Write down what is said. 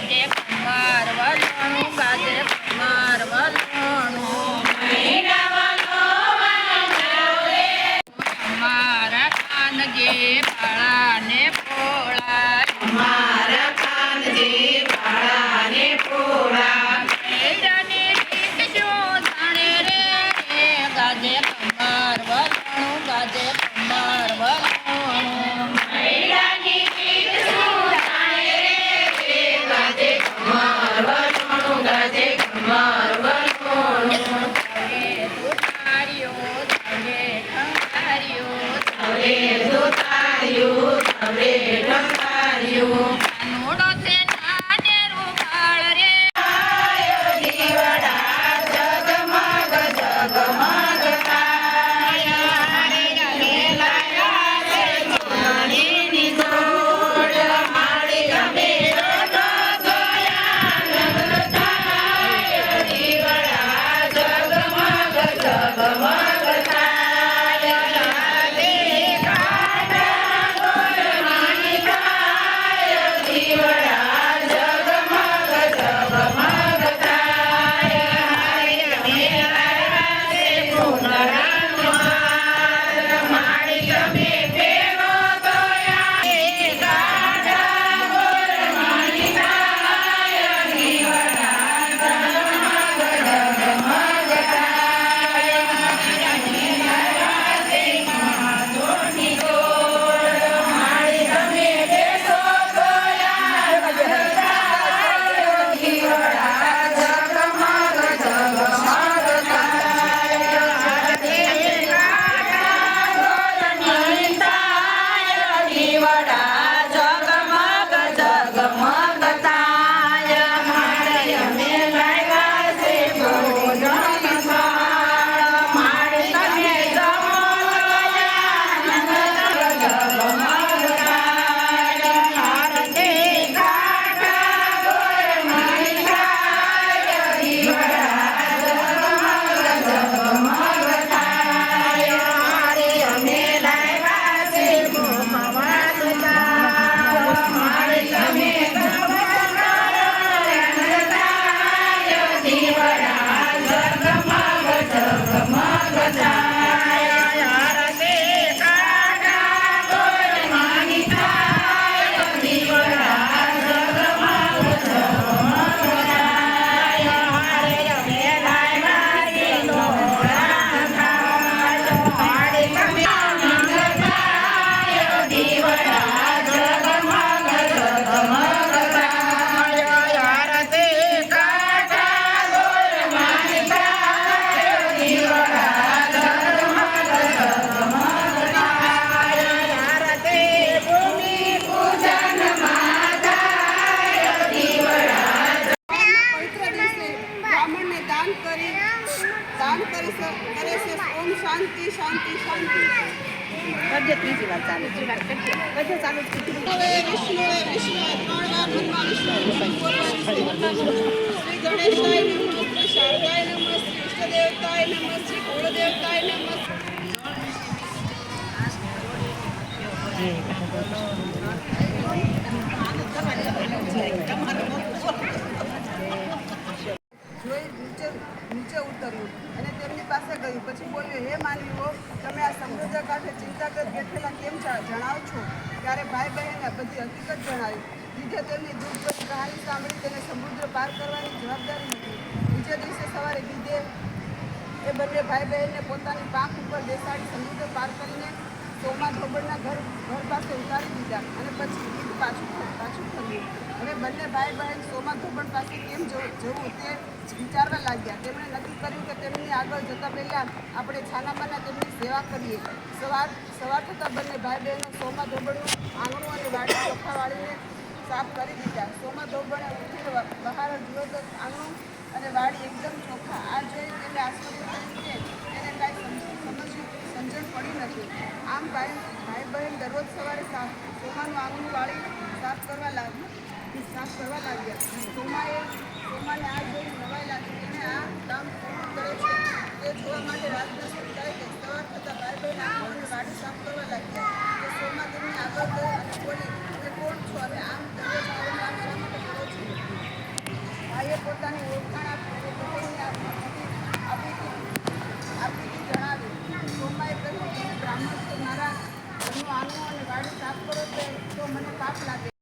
ગાજે કુમાર વલણું ગાજે કુમાર વલણું અમારા કાનજે પાળાને પોળા અમારા કાનજે પાળાને પોળા મેડાની રીત જો જાણે રે ગાજે કુમાર વલણું ગાજે કુમાર વલણું મેડાની રીત શું જાણે રે ગાજે કુમાર વલણું ગાજે કુમાર વલણું હવે દુતાર્યો હવે ઠંકાર્યો હવે દોતાર્યું હવે ઢંકાર્યું કાનોડો છે નાનેરું કાળ રે દીવડા જગમગ જગમગ તાયા રે લાયા છે સોનાની જોડ માળી ગમે રોટો સોયા નગતાય દીવડા જગમગ જગમગ તાયા દે કાઢા ગોરમાની કાય દીવડા જગમગ જગમગ તાયા રે મેળા સે પુનરાનો માળી ગમે પેરો તોયા એ કાઢા ગોરમાની કાય દીવડા જગમગ જગમગ તાયા મેળા સે મહાજોની ગોળ માળી ગમે બેસો તોયા દીવડા જગમગ જગમગ તાયા દે કાઢા ગોરમાની તાયા દીવડા જગમગ જગમગ તાયા માળે અમે લાવ્યા છે ભોજન થાળ માળે તમે જમો તોયા જગમગ તાયા દે કાઢા ગોરમાની તાયા દીવડા જગમગ જગમગ તાયા રે અમે લાવ્યા છે મોહવાસ તાળ માળે તમે જમો તાયા દીવડા જગમગ જગમગ તાયા રે કાઢા ગોરમાની તાયા દીવડા જગમગ જગમગ તાયા રે અમે લાવ્યા છે લોળા થાળ માળે તમે તાયા દીવડા જગમગ જગમગ તાયા રે કાઢા ગોરમાની તાયા દીવડા જગમગ જગમગ તાયા રે ભૂમિ પૂજન માતા દીવડા પવિત્ર દિવસે બ્રાહ્મણને દાન કરે છે. ઓમ શાંતિ શાંતિ શાંતિ. ત્રીજી વાર ચાલુ છે ચાલુ વિષ્ણુએ વિષ્ણુએ વિષ્ણુએ 3 વાર મનમાં વિષ્ણુ શ્રી ગણેશાય નમઃ શ્રી શારદાય નમઃ શ્રી ઇષ્ટદેવતાય નમઃ શ્રી કુળદેવતાય નમઃ. જોઈ નીચે ઉતર્યું અને તેમની પાસે ગયું. પછી બોલ્યો, હે માનવીઓ, તમે આ સમુદ્ર કાંઠે ચિંતાગત બેઠેલા કેમ જણાવો છો? ત્યારે ભાઈ બહેને બધી હકીકત જણાવી. બીજે તેમની દુઃખભરી કહાની સાંભળી તેને સમુદ્ર પાર કરવાની જવાબદારી લીધી. બીજે દિવસે સવારે બીજે એ બંને ભાઈ બહેનને પોતાની પાંખ ઉપર બેસાડી સમુદ્ર પાર કરીને સોમા ધોબણના ઘર પાસે ઉતારી દીધા અને પછી ગીત પાછું ફર્યું. હવે બંને ભાઈ બહેન સોમા ધોબણ પાસે કેમ જવું તે વિચારવા લાગ્યા. તેમણે નક્કી કર્યું કે તેમની આગળ જતા પહેલાં આપણે છાનામાના તેમની સેવા કરીએ. સવાર થતાં બંને ભાઈ બહેનો સોમા ધોબણનું આંગણું અને વાડી ચોખ્ખા વાળીને સાફ કરી દીધા. સોમા ધોબણે ઉઠીને બહાર જુઓ તો આંગણું અને વાડી એકદમ ચોખ્ખા. આ જોઈ તેને આશ્ચર્ય થયું કે તેને કાંઈ સમજણ પડી નથી. આમ ભાઈ બહેન દરરોજ સવારે સોમાનું આંગણું વાળી સાફ કરવા લાગ્યા. સોમાને આ જોઈ નવાઈ લાગી. તેને આ કામ કોણ કરે છે તે જોવા માટે રાતના સુતાઈ ગઈ. સવાર થતાં ભાઈ બહેન આંગણું અને વાડી સાફ કરવા લાગ્યા. તો સોમા તેમની આગળ ગઈ અને બોલી, તમે કોણ છો અને આમ દરરોજ આવું કામ શા માટે કરો છો? પોતાની ઓળખાણ આપી જણાવી. સોમાએ કહ્યું, તમે બ્રાહ્મણ છો, મારા ઘરનું આંગણું અને વાડી સાફ કરો તો મને પાપ લાગે.